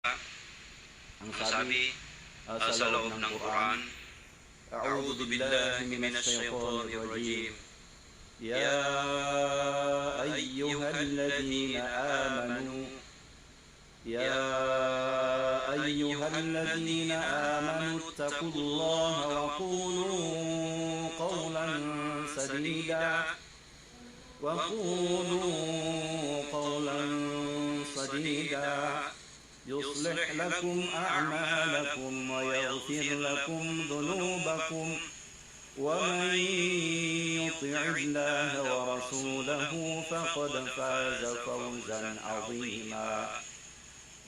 Ang sabi sa loob ng Quran, A'udhu billahi minash shaitanir rajim. Ya ayyuhalladhina amanu ittaqullaha wa qulu qawlan sadida يصلح لكم أعمالكم ويغفر لكم ذنوبكم ومن يطع الله ورسوله فقد فاز فوزا عظيما.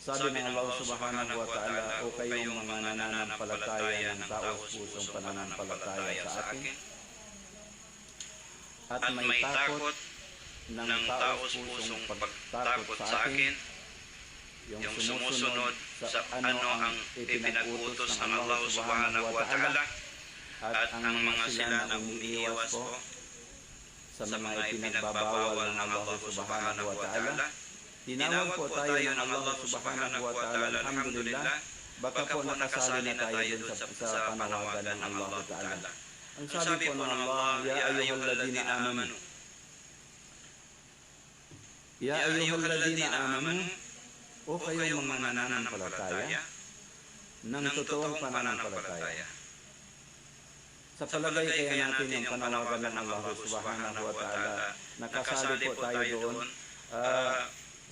Sabi ng Allah subhanahu wa ta'ala, o kayong mga nananampalataya ng taos-pusong pananampalataya sa akin, at may takot ng taos-pusong pagtakot sa akin, yung sumusunod sa ano ang ipinag-utos ng Allah subhanahu wa ta'ala, at ang mga sila na umiiwas po sa mga ipinagbabawal ng Allah subhanahu wa ta'ala. Tinawag po tayo ng Allah subhanahu wa ta'ala, alhamdulillah, baka po nakasali na tayo dun sa panawagan ng Allah ta'ala. Ang sabi po ng Allah, Ya ayyuhalladhina amanu, o kayong mga nananampalataya ng totoong pananampalataya. Sa palagay kaya natin yung panawagan ng Allah subhanahu wa ta'ala, nakasali po tayo doon.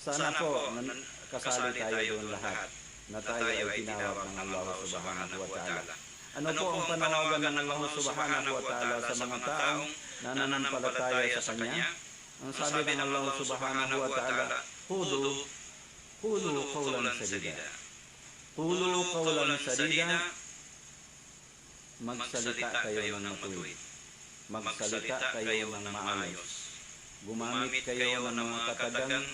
Sana po kasali tayo doon lahat na tayo ay tinawag ng Allah subhanahu wa ta'ala. Ano po ang panawagan ng Allah subhanahu wa ta'ala sa mga taong nananampalataya sa Kanya? Ang sabi ng Allah subhanahu wa ta'ala, Qulu qawlan sadida. Qulu qawlan sadida. Magsalita kayo ng matuwid. Magsalita kayo ng maayos. Gumamit kayo ng mga katagang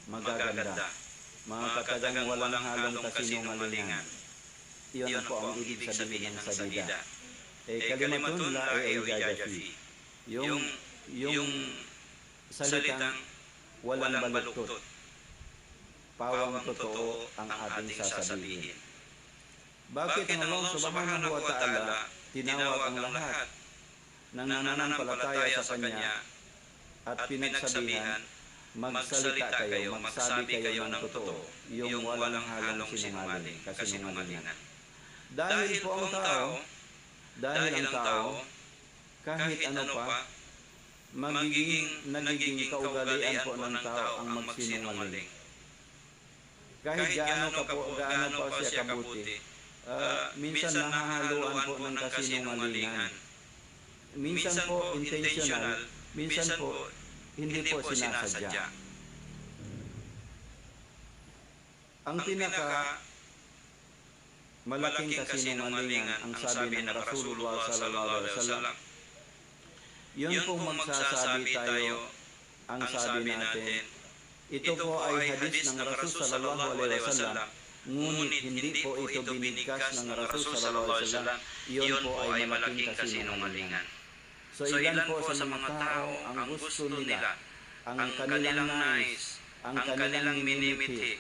magaganda. Mga katagang walang halong kasinungalingan. Iyon po ang ibig sabihin ng sadida. Kalimatun la i'jajafi. Yung salitang walang baluktot. Pawang totoo ang ating sasabihin. Bakit ang Allah subhanahu wa ta'ala tinawag ang lahat ng nananampalataya sa Kanya at pinagsabihan, magsalita kayo, magsabi kayo ng totoo, yung walang halong kasinungalingan. Dahil po ang tao, kahit ano pa, nagiging kaugalian po ng tao ang magsinungaling. Kahit gaano pa siya kabuti, minsan nahahaluan po ng kasinungalingan. Minsan po intentional, minsan po hindi po sinasadya. Ang pinaka malaking kasinungalingan, ang sabi ng Rasulullah sallallahu alaihi wasallam, yun pong magsasabi tayo, ang sabi natin, ito po ay hadis ng Rasul sallallahu alaihi wasallam, ngunit hindi po ito binigkas ng Rasul sallallahu alaihi wasallam, yun po ay malaking kasinungalingan. So ilan po sa mga tao ang gusto nila, ang kanilang nais, ang kanilang minimithi,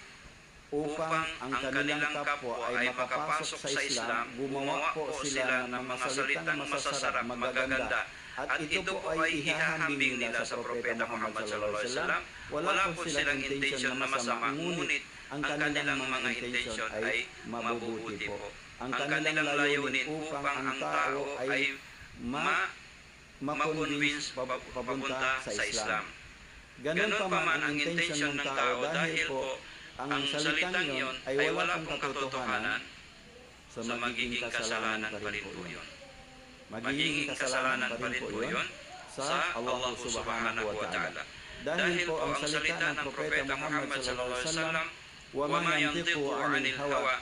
upang ang kanilang kapwa ay makapasok sa Islam, gumawa po sila ng mga salitang masasarap, magaganda, at ito po ay ihahambing nila sa Propeta Muhammad sallallahu alaihi wasallam. Wala po silang intensyon na masama, ngunit ang kanilang mga intensyon ay mabubuti po. Ang kanilang layunin upang ang tao ay ma-convince papunta sa Islam. Ganun pa man ang intensyon ng tao, dahil po ang salitang yon ay wala pong katotohanan, so magiging kasalanan pa rin po yun. Magiging kasalanan pa rin po yun sa Allah subhanahu wa ta'ala. Dahil po ang salita ng Propeta Muhammad sallallahu alaihi wasallam, wa ma yantiqu 'anil hawa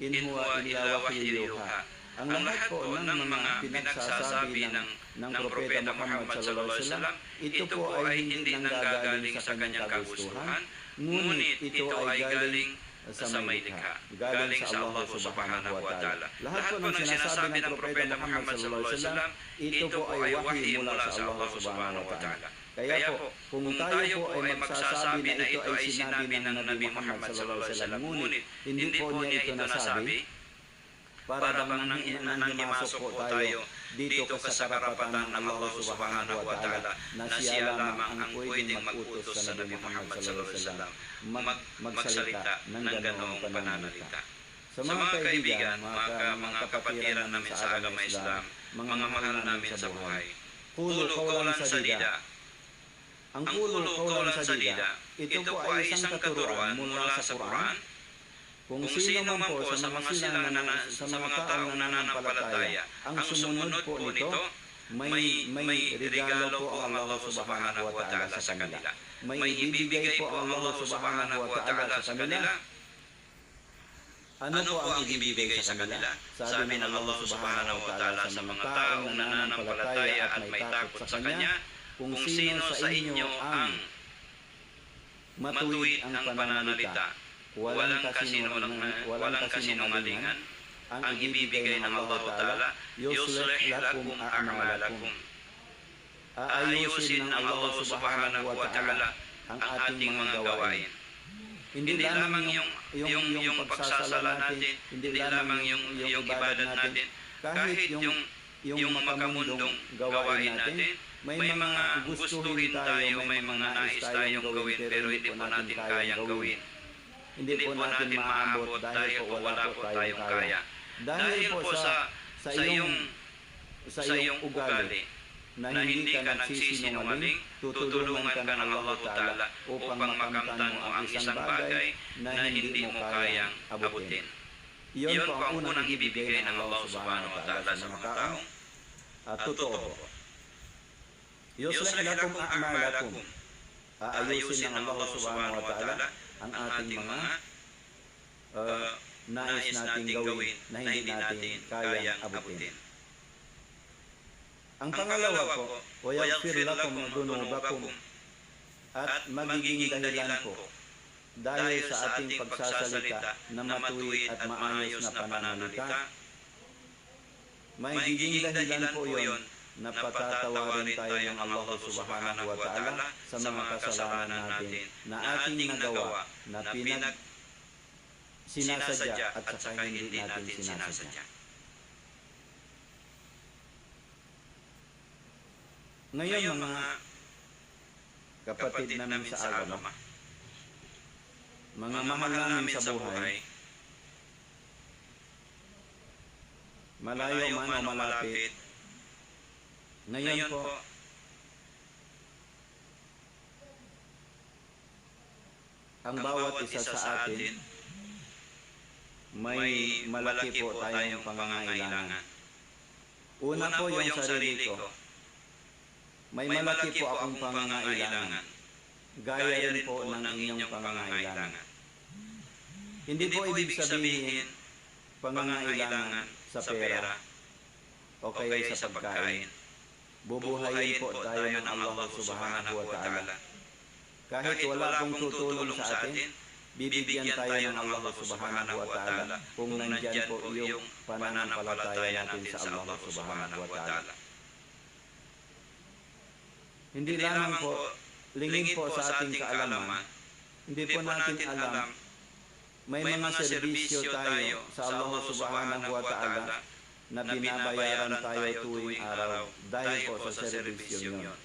in huwa illa wahyun yuha. Ang lahat po ng mga pinagsasabi ng Propeta Muhammad sallallahu alaihi wasallam, ito po ay hindi nanggagaling sa kanyang kagustuhan, ngunit ito ay galing sa may likha, galing sa Allah subhanahu wa ta'ala. Lahat po ng sinasabi ng Propeta Muhammad sallallahu alaihi wasallam, ito po ay wahyi mula sa Allah subhanahu wa ta'ala. Kaya po, kung tayo po ay magsasabi na ito ay sinabi ng Nabi Muhammad sallallahu alaihi wasallam, ngunit hindi po niya ito nasabi, para bang nanghimasok po tayo dito sa karapatan ng Allah subhanahu wa ta'ala na siya lamang ang pwedeng mag-utos sa Nabi Muhammad sallallahu alaihi wasallam magsalita ng ganoong pananalita. Sa mga kaibigan, mga kapatiran namin sa agama Islam, mga mahal namin sa buhay, Qulu qawlan sadida. Ang Qulu qawlan sadida, ito po ay isang katuruan mula sa Quran. Kung sino man po sa mga taong nananampalataya ang sumunod po nito, may regalo po ang Allah subhanahu wa ta'ala sa kanila. May ibibigay po ang Allah subhanahu wa ta'ala sa kanila. Ano po ang ibibigay sa kanila? Sabi ng Allah subhanahu wa ta'ala sa mga taong nananampalataya at may takot sa Kanya, kung sino sa inyo ang matuwid ang pananalita, walang kasinungalingan, ang ibibigay ng Allah Ta'ala, yuslih lakum a'malakum. Aayusin ng Allah subhanahu wa ta'ala ang ating mga gawain. Hindi lamang yung pagsasala natin, hindi lamang yung ibadat natin, kahit yung makamundong gawain natin, may mga gustuhin tayo, may mga nais tayong gawin, pero hindi po natin kayang gawin. Hindi po natin maaabot dahil po wala po tayong kaya. Dahil po sa iyong ugali na hindi ka nagsisinungaling, tutulungan ka ng Allah Ta'ala upang makamtan mo ang isang bagay na hindi mo kayang abutin. Iyon po ang unang ibibigay ng Allah Subhanahu wa Ta'ala sa mga taong totoo po. Yuslih lakum a'malakum. Aayusin ng Allah Subhanahu wa Ta'ala ang ating mga nais nating gawin na hindi natin kayang abutin. Ang pangalawa po, وَيَغْفِرْ لَكُمْ ذُنُوبَكُمْ, at magiging dahilan po dahil sa ating pagsasalita na matuwid at maayos na pananalita, magiging dahilan po yun na patatawarin tayo ng Allah subhanahu wa ta'ala sa mga kasalanan natin na ating nagawa na sinasadya at saka hindi natin sinasadya. Ngayon mga kapatid namin sa agama, mga mahal namin sa buhay, malayo man o malapit, ngayon po, ang bawat isa sa atin, may malaki po tayong pangangailangan. Una po yung sarili ko. May malaki po akong pangangailangan. Gaya rin po ng inyong pangangailangan. Hindi po ibig sabihin pangangailangan sa pera o kaya sa pagkain. Bubuhayin po tayo ng Allah subhanahu wa ta'ala. Kahit wala pong tutulong sa atin, bibigyan tayo ng Allah subhanahu wa ta'ala kung nandyan po yung pananampalataya natin sa Allah subhanahu wa ta'ala. Hindi lamang po lingin po sa ating kaalaman, hindi po natin alam, may mga serbisyo tayo sa Allah subhanahu wa ta'ala na binabayaran tayo tuwing araw dahil po sa serbisyo yun.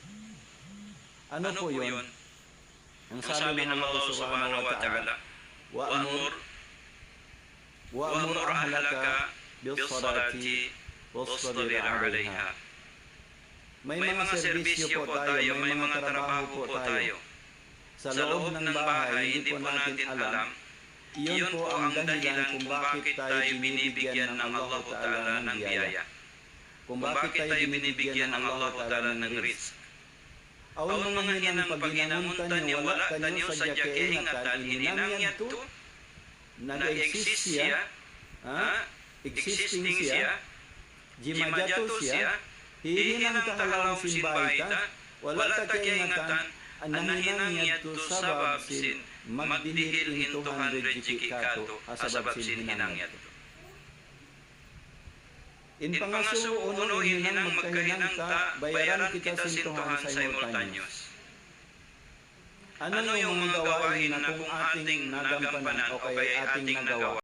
Ano po yun? Ang sabi ng Allah subhanahu wa ta'ala, wa'amur ahlaka bis-salati wastabir 'alayha. May mga serbisyo po tayo, may mga trabaho po tayo. Sa loob ng bahay, hindi po natin alam, iyon po ang dahilan kung bakit tayo binibigyan ng Allah Ta'ala ng biyaya. Kung bakit tayo binibigyan ng Allah Ta'ala ng risk. Awan mga hinang pag ginanguntan nyo, wala tanyo sa kaingatan, ininangyan to, nag-exist siya, existing siya, jimajato siya, hihinang kahalawang simbaita, wala ta kaingatan, anahinang yato sabab sin, magdihil in 200 jikikato, asabab sin hinang yato. In pangasuo, uno hinang magkahinang ta, bayaran kita sintuhan simultaneous. Ano yung mga gawain na kung ating nagampanan o kaya ating nagawa